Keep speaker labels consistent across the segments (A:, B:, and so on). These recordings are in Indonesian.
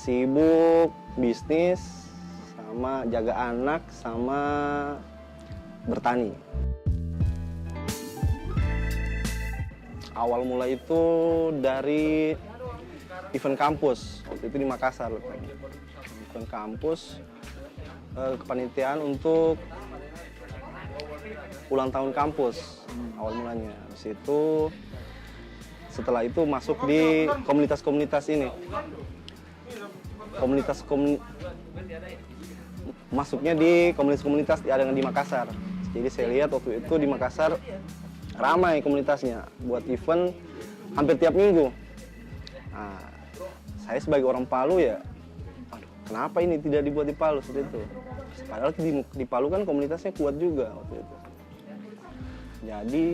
A: sibuk bisnis, sama jaga anak, sama bertani. Awal mula itu dari event kampus, waktu itu di Makassar. Event kampus, kepanitiaan untuk ulang tahun kampus awal mulanya. Habis itu, setelah itu masuk di komunitas-komunitas ini. Masuknya di komunitas-komunitas yang di Makassar. Jadi saya lihat waktu itu di Makassar ramai komunitasnya buat event hampir tiap minggu. Nah, saya sebagai orang Palu ya, aduh, kenapa ini tidak dibuat di Palu seperti itu? Padahal di Palu kan komunitasnya kuat juga waktu itu. Jadi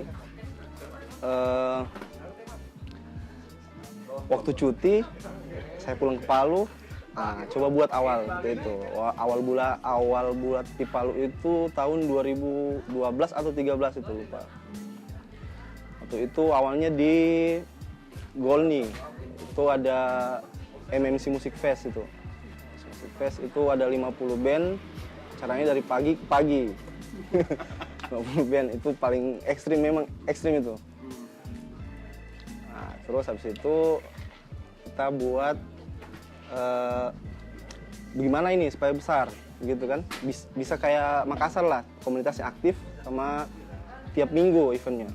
A: waktu cuti saya pulang ke Palu, coba buat awal waktu itu. Awal buat di Palu itu tahun 2012 atau 2013 itu lupa. Waktu itu awalnya di Golni, itu ada MMC Music Fest itu. Music Fest itu ada 50 band, caranya dari pagi ke pagi. 50 band itu paling ekstrim, memang ekstrim itu. Nah, terus habis itu kita buat bagaimana ini supaya besar, gitu kan? Bisa kayak Makassar lah, komunitasnya aktif sama tiap minggu eventnya.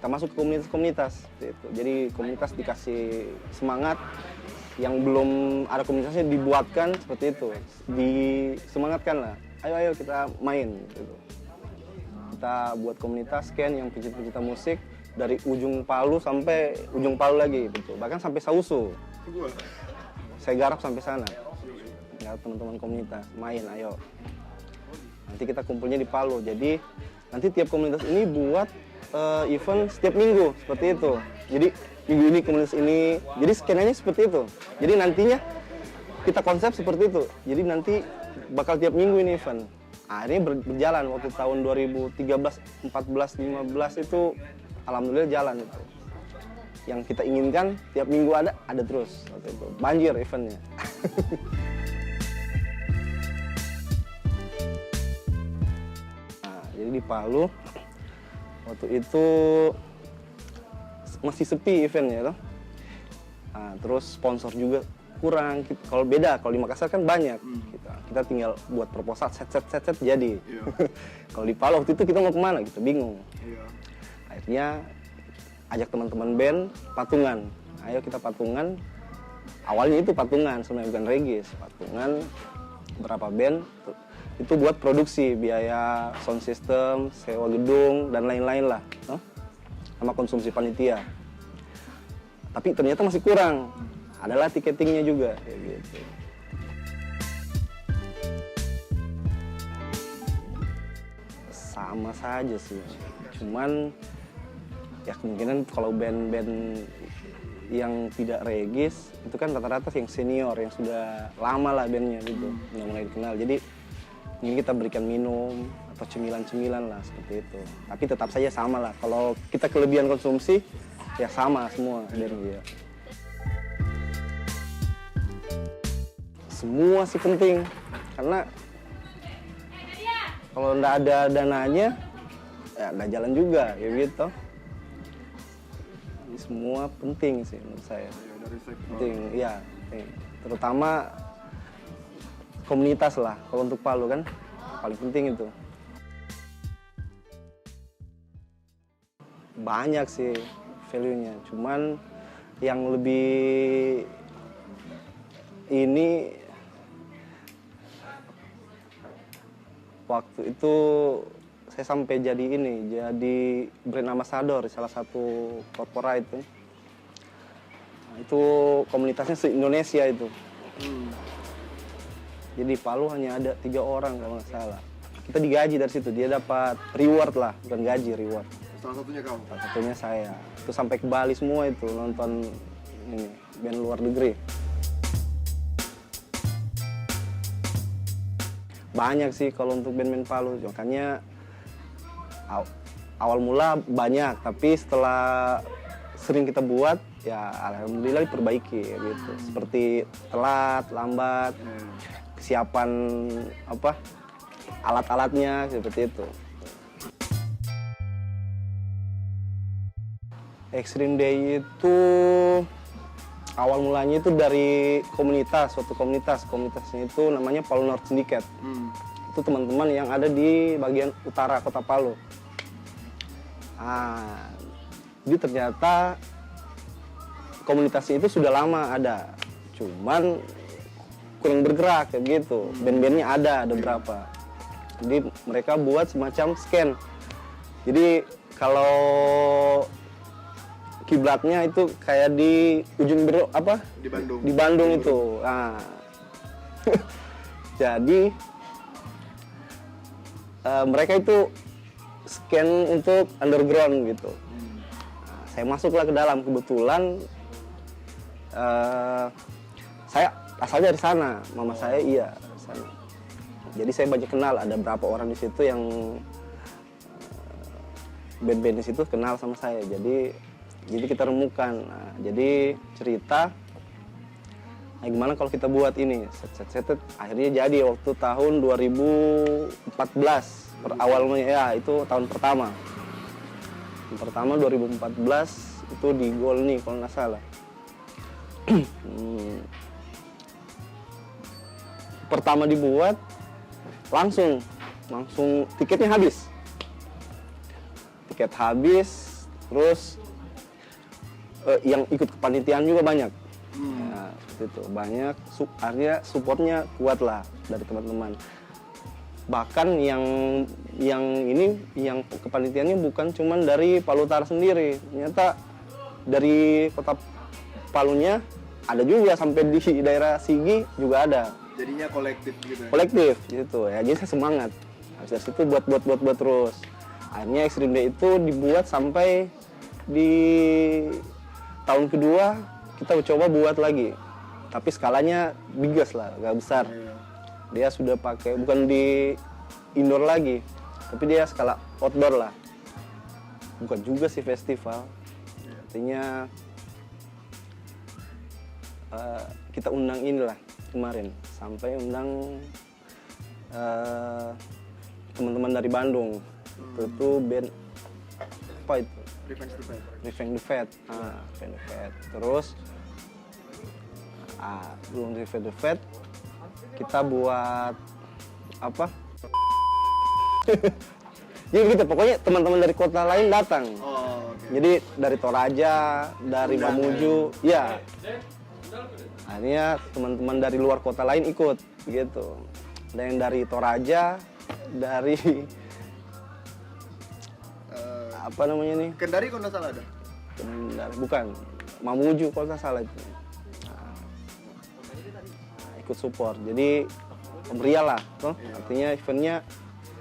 A: Kita masuk ke komunitas-komunitas, gitu. Jadi komunitas dikasih semangat, yang belum ada komunitasnya dibuatkan seperti itu, disemangatkan lah. Ayo kita main, gitu. Kita buat komunitas Ken yang pecinta musik dari ujung Palu sampai ujung Palu lagi, gitu. Bahkan sampai Sausu. Saya garap sampai sana. Ya, teman-teman komunitas main, ayo. Nanti kita kumpulnya di Palu. Jadi nanti tiap komunitas ini buat event setiap minggu seperti itu. Jadi minggu ini komunitas ini, jadi skenanya seperti itu. Jadi nantinya kita konsep seperti itu. Jadi nanti bakal tiap minggu ini event. Akhirnya berjalan waktu tahun 2013, 14, 15 itu alhamdulillah jalan itu. Yang kita inginkan tiap minggu ada terus waktu itu. Banjir eventnya. Nah, jadi di Palu waktu itu masih sepi eventnya toh. Nah, terus sponsor juga kurang. Kalau beda, kalau di Makassar kan banyak. Kita tinggal buat proposal set jadi. Yeah. Kalau di Palu waktu itu kita mau kemana? Kita bingung. Yeah. Akhirnya ajak teman-teman band patungan. Ayo kita patungan. Awalnya itu patungan, sebenarnya bukan reggae. Patungan berapa band itu buat produksi, biaya sound system, sewa gedung dan lain-lain lah, sama konsumsi panitia. Tapi ternyata masih kurang. Adalah tiketingnya juga, kayak gitu. Sama saja sih, cuman ya kemungkinan kalau band-band yang tidak regis itu kan rata-rata yang senior, yang sudah lama lah bandnya gitu, yang mulai dikenal. Jadi ini kita berikan minum atau cemilan-cemilan lah seperti itu. Tapi tetap saja sama lah. Kalau kita kelebihan konsumsi ya sama semua band dia. Semua sih penting karena kalau nggak ada dananya ya nggak jalan juga ya gitu. Ini semua penting sih menurut saya. Penting, ya. Terutama komunitas lah, kalau untuk Palu kan paling penting itu. Banyak sih value-nya, cuman yang lebih ini waktu itu saya sampai jadi brand ambassador salah satu corporate itu. Nah, itu komunitasnya se-Indonesia itu. Jadi Palu hanya ada 3 orang kalau nggak salah. Kita digaji dari situ, dia dapat reward lah, bukan gaji, reward.
B: Salah satunya kamu?
A: Salah satunya saya. Itu sampai ke Bali semua itu nonton ini band luar negeri. Banyak sih kalau untuk band-band Palu, makanya awal mula banyak, tapi setelah sering kita buat ya alhamdulillah diperbaiki gitu. Seperti telat, lambat, kesiapan apa alat-alatnya seperti itu. Extreme Day itu awal mulanya itu dari suatu komunitasnya itu namanya Palu North Syndicate. Itu teman-teman yang ada di bagian utara kota Palu. Jadi ternyata komunitasnya itu sudah lama ada, cuman kurang bergerak kayak gitu. Band-bandnya ada berapa. Jadi mereka buat semacam scan. Jadi kalau kiblatnya itu kayak di ujung di Bandung itu. Jadi mereka itu scan untuk underground gitu. Saya masuklah ke dalam, kebetulan saya asalnya dari sana, mama saya sana. Jadi saya banyak kenal, ada berapa orang di situ yang band-band di situ kenal sama saya. Jadi kita remukan. Jadi cerita, gimana kalau kita buat ini? Set. Akhirnya jadi waktu tahun 2014 awalnya ya, itu tahun pertama. Yang pertama 2014 itu di Golni kalau nggak salah. Pertama dibuat langsung tiketnya habis. Tiket habis, terus yang ikut kepanitiaan juga banyak. Ya, seperti itu. Banyak, akhirnya supportnya kuat lah dari teman-teman. Bahkan yang kepanitiaannya bukan cuma dari Palu Utara sendiri. Ternyata dari kota Palunya ada juga, sampai di daerah Sigi juga ada.
B: Jadinya kolektif gitu.
A: Kolektif gitu ya. Jadi saya semangat. Habis dari situ buat terus. Akhirnya Extreme Day itu dibuat sampai di tahun kedua kita coba buat lagi, tapi skalanya bigas lah, agak besar. Dia sudah pakai, bukan di indoor lagi, tapi dia skala outdoor lah. Bukan juga sih festival. Artinya kita undang inilah kemarin, sampai undang teman-teman dari Bandung. Itu band apa itu? Revenge the Fat. Terus belum Revenge the Fat, kita buat apa? Jadi gitu, pokoknya teman-teman dari kota lain datang. Jadi dari Toraja, dari Mamuju, ya. Akhirnya teman-teman dari luar kota lain ikut gitu. Ada yang dari Toraja, dari apa namanya nih?
B: Kendari kalau nggak salah ada?
A: Kendari, bukan. Mamuju kalau nggak salah itu. Ikut support. Jadi meriah lah, toh. Artinya eventnya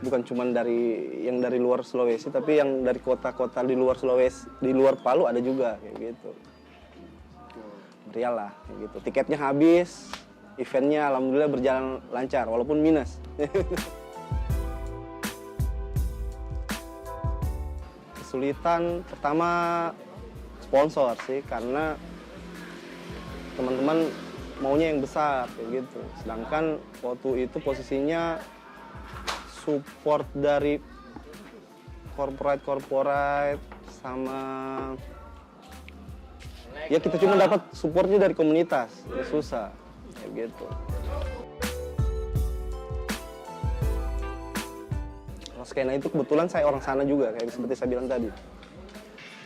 A: bukan cuma dari luar Sulawesi, tapi yang dari kota-kota di luar Sulawesi, di luar Palu ada juga kayak gitu. Meriah lah, kayak gitu. Tiketnya habis, eventnya alhamdulillah berjalan lancar, walaupun minus. Kesulitan pertama sponsor sih, karena teman-teman maunya yang besar kayak gitu. Sedangkan waktu itu posisinya support dari corporate sama ya kita cuma dapat supportnya dari komunitas, ya susah kayak gitu. Skena itu kebetulan saya orang sana juga, kayak seperti saya bilang tadi.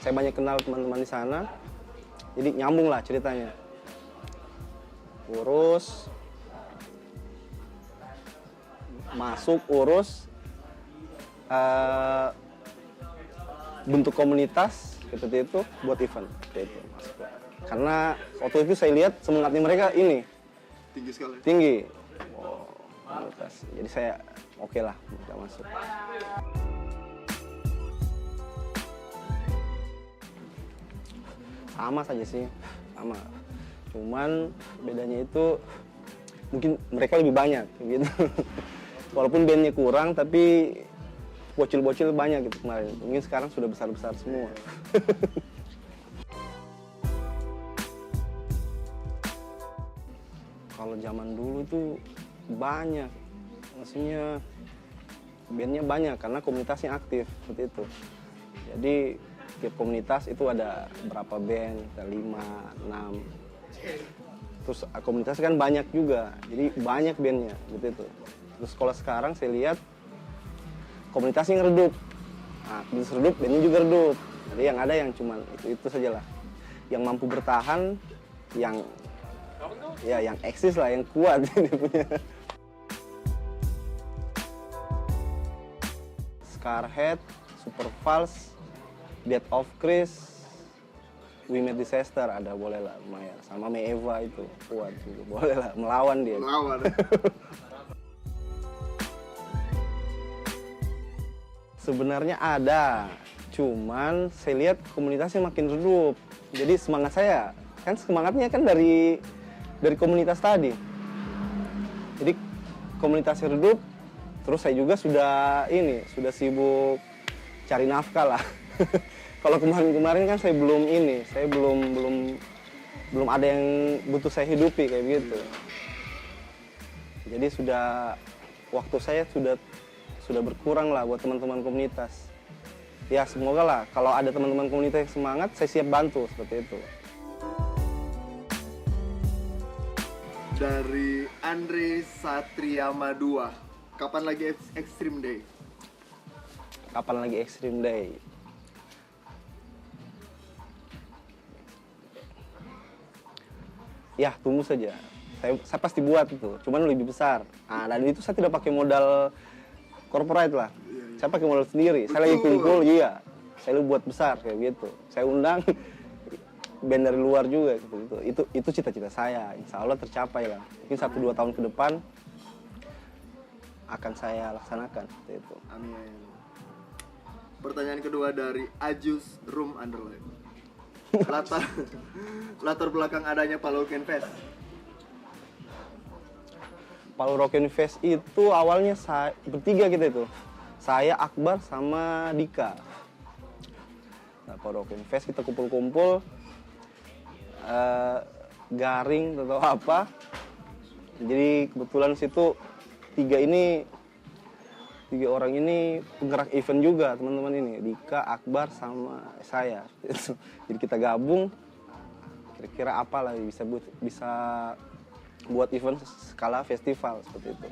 A: Saya banyak kenal teman-teman di sana, jadi nyambung lah ceritanya. Urus, bentuk komunitas seperti itu buat event. Itu. Karena waktu itu saya lihat semangatnya mereka ini
B: tinggi sekali.
A: Tinggi. Komunitas. Jadi saya oke lah, kita masuk. Sama saja sih, sama. Cuman bedanya itu mungkin mereka lebih banyak gitu. Walaupun bandnya kurang, tapi bocil-bocil banyak gitu kemarin. Mungkin sekarang sudah besar-besar semua. Kalau zaman dulu itu banyak, maksudnya bandnya banyak karena komunitasnya aktif seperti itu. Jadi tiap komunitas itu ada berapa band, ada 5, 6. Terus komunitas kan banyak juga, jadi banyak bandnya gitu itu. Terus kalau sekarang saya lihat komunitasnya redup. Nah, bis redup, bandnya juga redup. Jadi yang ada yang cuman itu saja lah. Yang mampu bertahan, yang eksis lah, yang kuat dia punya. Scarhead, Super False, Death of Chris, We Made Disaster ada boleh lah lumayan. Sama Meeva itu kuat juga, boleh lah melawan dia.
B: Melawan.
A: Sebenarnya ada, cuman saya lihat komunitasnya makin redup. Jadi semangat saya, kan semangatnya kan dari komunitas tadi. Jadi komunitasnya redup, terus saya juga sudah sibuk cari nafkah lah. Kalau kemarin kan saya belum ada yang butuh saya hidupi kayak begitu. Jadi waktu saya sudah berkurang lah buat teman-teman komunitas. Ya semoga lah kalau ada teman-teman komunitas yang semangat, saya siap bantu seperti itu.
B: Dari Andre Satria Madua, kapan lagi Extreme Day?
A: Kapan lagi Extreme Day? Ya tunggu saja. Saya pasti buat itu, cuman lebih besar. Nah, dan itu saya tidak pakai modal corporate lah. Saya pakai modal sendiri. Saya lagi kumpul, iya. Saya buat besar kayak gitu. Saya undang band dari luar juga seperti itu. Itu cita-cita saya. Insya Allah tercapai lah. Mungkin 1-2 tahun ke depan akan saya laksanakan seperti itu.
B: Amin. Pertanyaan kedua dari Ajus Room Underline. Latar belakang adanya Palu Rock Fest.
A: Palu Rock Fest itu awalnya bertiga kita itu. Saya, Akbar, sama Dika. Nah, Palu Rock Fest kita kumpul-kumpul, garing atau apa. Jadi kebetulan situ tiga orang ini penggerak event juga, teman-teman ini. Dika, Akbar, sama saya. Jadi kita gabung, kira-kira apa lah bisa buat event skala festival seperti itu.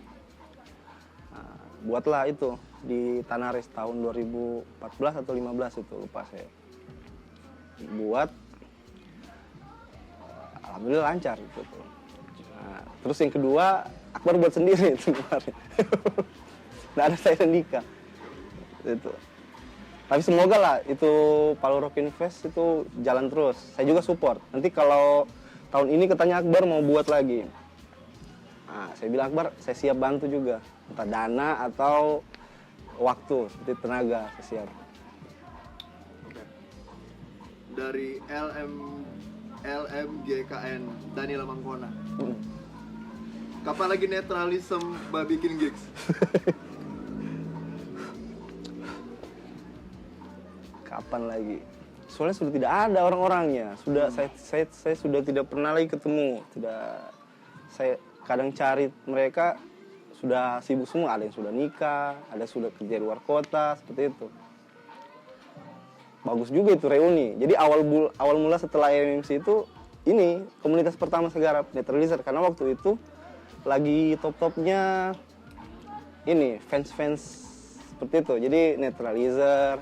A: Nah, buatlah itu di Tanaris tahun 2014 atau 2015 itu, lupa saya. Buat, alhamdulillah lancar gitu. Nah, terus yang kedua, Akbar buat sendiri itu kemarin. Nggak ada saya dan Dika. Itu. Tapi semoga lah itu Palu Rock Fest itu jalan terus. Saya juga support. Nanti kalau tahun ini katanya Akbar mau buat lagi. Nah, saya bilang Akbar, saya siap bantu juga. Entah dana atau waktu, seperti tenaga, saya siap.
B: Oke. Dari LMGKN Daniela Mangkona. Kapan lagi Netralism bikin gigs?
A: Kapan lagi? Soalnya sudah tidak ada orang-orangnya. Saya sudah tidak pernah lagi ketemu. Saya kadang cari mereka sudah sibuk semua. Ada yang sudah nikah, ada yang sudah kerja di luar kota, seperti itu. Bagus juga itu reuni. Jadi awal mula setelah MMC itu ini komunitas pertama segarap Netralizer, karena waktu itu lagi top-topnya ini fans seperti itu. Jadi Netralizer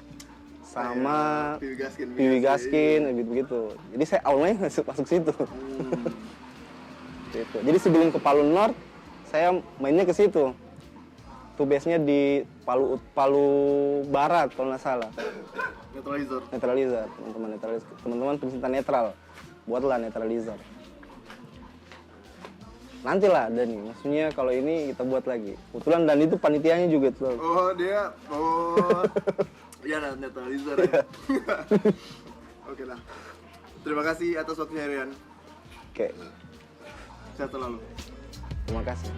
A: sama Piwi Gaskin begitu. Jadi saya awalnya masuk situ. Gitu. Jadi sebelum ke Palu North, saya mainnya ke situ. Tuh base-nya di Palu Barat kalau nggak salah. Netralizer, teman-teman pencinta netral, buatlah Netralizer. Nantilah Dani, maksudnya kalau ini kita buat lagi. Kebetulan Dan itu panitianya juga tuh.
B: Iya, Netralizer ya. Oke lah. Terima kasih atas waktunya Rian.
A: Oke.
B: Sehat selalu.
A: Terima kasih.